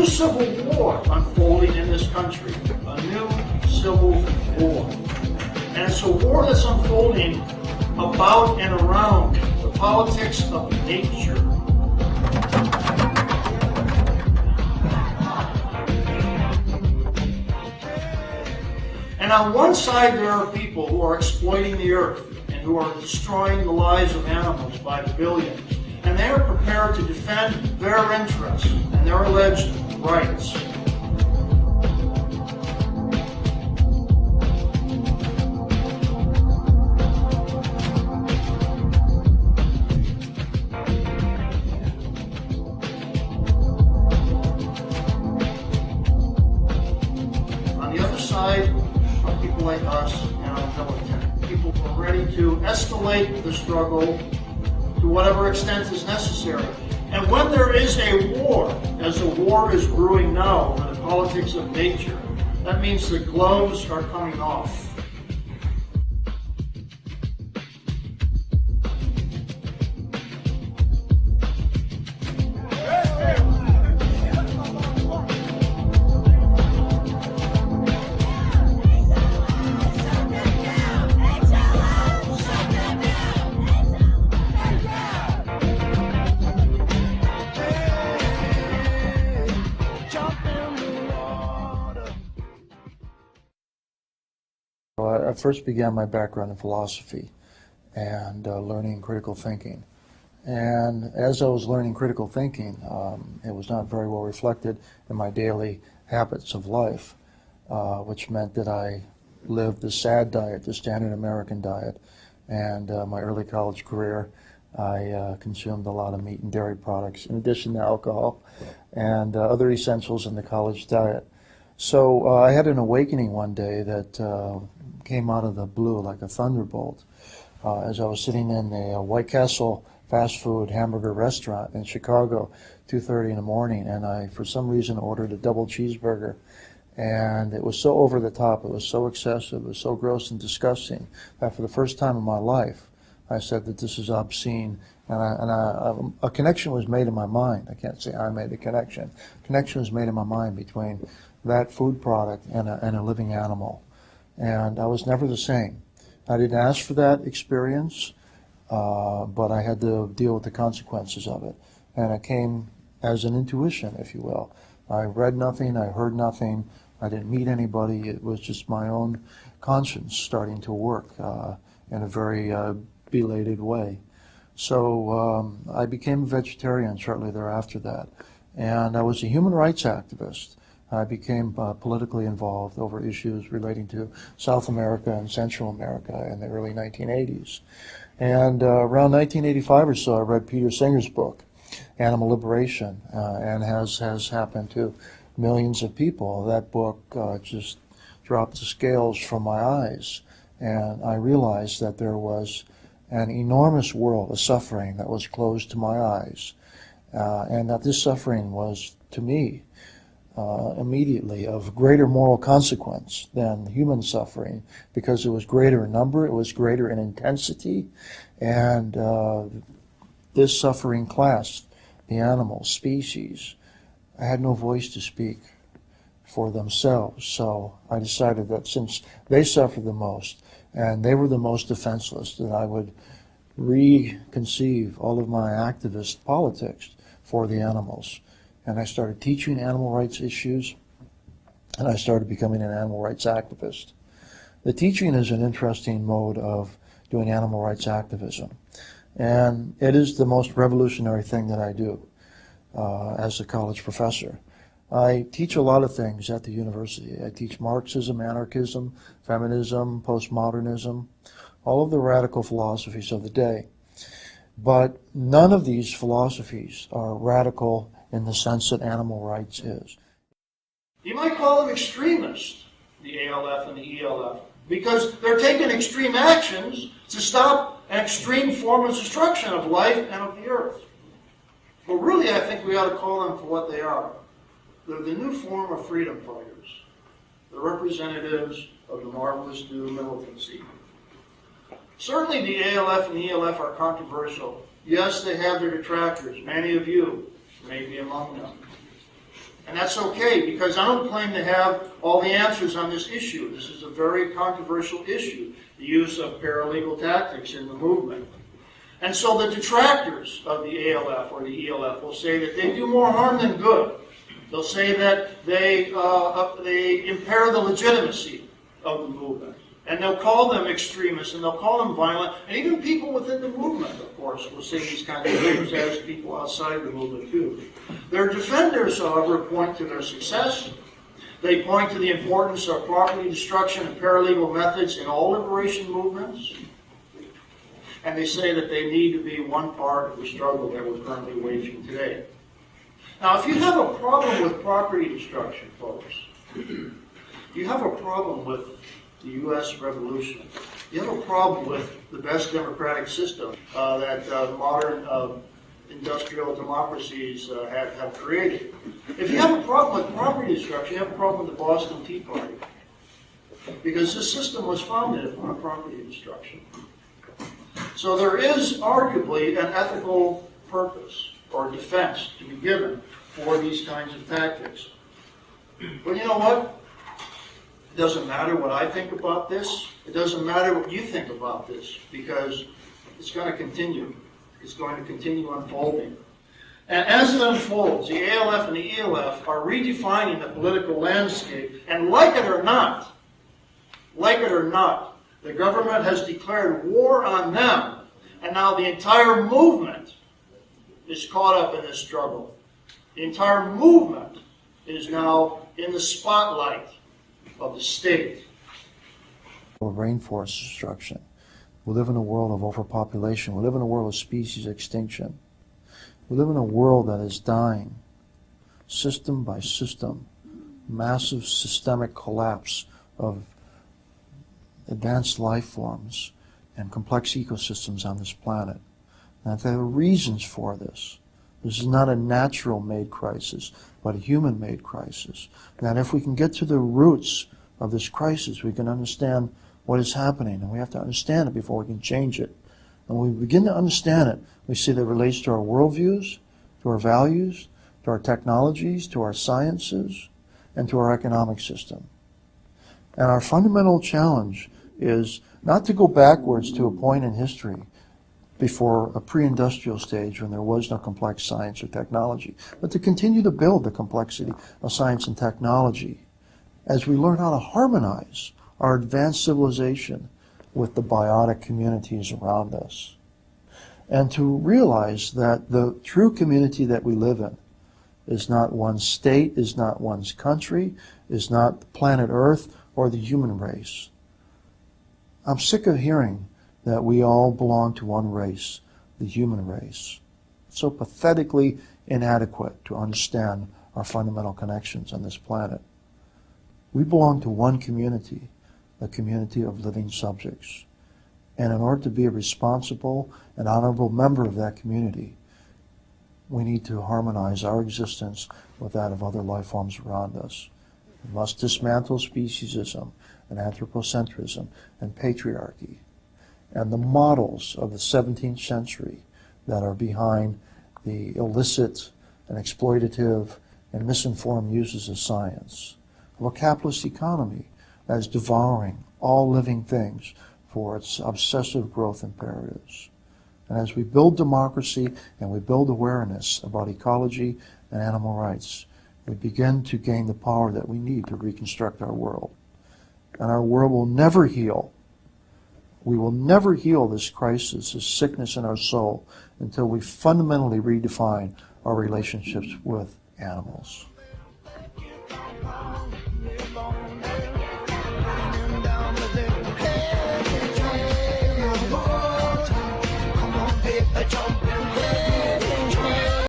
civil war unfolding in this country, a new civil war. And it's a war that's unfolding about and around the politics of nature. And on one side, there are people who are exploiting the earth and who are destroying the lives of animals by the billions. And they are prepared to defend their interests and their alleged rights. On the other side, are people like us and our military. People who are ready to escalate the struggle to whatever extent is necessary. And when there is a war, as a war is brewing now in the politics of nature, that means the gloves are coming off. I first began my background in philosophy and learning critical thinking. And as I was learning critical thinking, it was not very well reflected in my daily habits of life, which meant that I lived the SAD diet, the standard American diet. And my early college career, I consumed a lot of meat and dairy products, in addition to alcohol and other essentials in the college diet. So I had an awakening one day that came out of the blue like a thunderbolt as I was sitting in a White Castle fast food hamburger restaurant in Chicago, 2:30 in the morning, and I, for some reason, ordered a double cheeseburger. And it was so over the top, it was so excessive, it was so gross and disgusting that for the first time in my life, I said that this is obscene. And a connection was made in my mind. I can't say I made the connection. A connection was made in my mind between that food product and a living animal. And I was never the same. I didn't ask for that experience, but I had to deal with the consequences of it. And it came as an intuition, if you will. I read nothing, I heard nothing, I didn't meet anybody. It was just my own conscience starting to work in a very belated way. So I became a vegetarian shortly thereafter that. And I was a human rights activist. I became politically involved over issues relating to South America and Central America in the early 1980s. And around 1985 or so, I read Peter Singer's book, Animal Liberation, and has happened to millions of people. That book just dropped the scales from my eyes, and I realized that there was an enormous world of suffering that was closed to my eyes, and that this suffering was, to me, immediately of greater moral consequence than human suffering, because it was greater in number, it was greater in intensity, and this suffering class, the animal species, I had no voice to speak for themselves. So I decided that since they suffered the most and they were the most defenseless, that I would reconceive all of my activist politics for the animals. And I started teaching animal rights issues, and I started becoming an animal rights activist. The teaching is an interesting mode of doing animal rights activism, and it is the most revolutionary thing that I do as a college professor. I teach a lot of things at the university. I teach Marxism, anarchism, feminism, postmodernism, all of the radical philosophies of the day. But none of these philosophies are radical in the sense that animal rights is. You might call them extremists, the ALF and the ELF, because they're taking extreme actions to stop an extreme form of destruction of life and of the earth. But really, I think we ought to call them for what they are. They're the new form of freedom fighters, the representatives of the marvelous new militancy. Certainly the ALF and the ELF are controversial. Yes, they have their detractors. Many of you may be among them. And that's okay, because I don't claim to have all the answers on this issue. This is a very controversial issue, the use of paralegal tactics in the movement. And so the detractors of the ALF or the ELF will say that they do more harm than good. They'll say that they impair the legitimacy of the movement. And they'll call them extremists, and they'll call them violent. And even people within the movement, of course, will say these kinds of things, as people outside the movement do. Their defenders, however, point to their success. They point to the importance of property destruction and paralegal methods in all liberation movements. And they say that they need to be one part of the struggle that we're currently waging today. Now, if you have a problem with property destruction, folks, you have a problem with the U.S. Revolution. You have a problem with the best democratic system that modern industrial democracies have created. If you have a problem with property destruction, you have a problem with the Boston Tea Party. Because this system was founded upon property destruction. So there is arguably an ethical purpose or defense to be given for these kinds of tactics. But you know what? It doesn't matter what I think about this. It doesn't matter what you think about this, because it's going to continue. It's going to continue unfolding. And as it unfolds, the ALF and the ELF are redefining the political landscape, and like it or not, the government has declared war on them, and now the entire movement is caught up in this struggle. The entire movement is now in the spotlight of the state. Rainforest destruction. We live in a world of overpopulation. We live in a world of species extinction. We live in a world that is dying, system by system, massive systemic collapse of advanced life forms and complex ecosystems on this planet. And there are reasons for this. This is not a natural-made crisis, but a human-made crisis. And if we can get to the roots of this crisis, we can understand what is happening, and we have to understand it before we can change it. And when we begin to understand it, we see that it relates to our worldviews, to our values, to our technologies, to our sciences, and to our economic system. And our fundamental challenge is not to go backwards to a point in history before a pre-industrial stage when there was no complex science or technology, but to continue to build the complexity of science and technology as we learn how to harmonize our advanced civilization with the biotic communities around us. And to realize that the true community that we live in is not one state, is not one's country, is not planet Earth or the human race. I'm sick of hearing that we all belong to one race, the human race. It's so pathetically inadequate to understand our fundamental connections on this planet. We belong to one community, a community of living subjects. And in order to be a responsible and honorable member of that community, we need to harmonize our existence with that of other life forms around us. We must dismantle speciesism and anthropocentrism and patriarchy and the models of the 17th century that are behind the illicit and exploitative and misinformed uses of science, of a capitalist economy that is devouring all living things for its obsessive growth imperatives. And as we build democracy and we build awareness about ecology and animal rights, we begin to gain the power that we need to reconstruct our world. And our world will never heal. We will never heal this crisis, this sickness in our soul, until we fundamentally redefine our relationships with animals.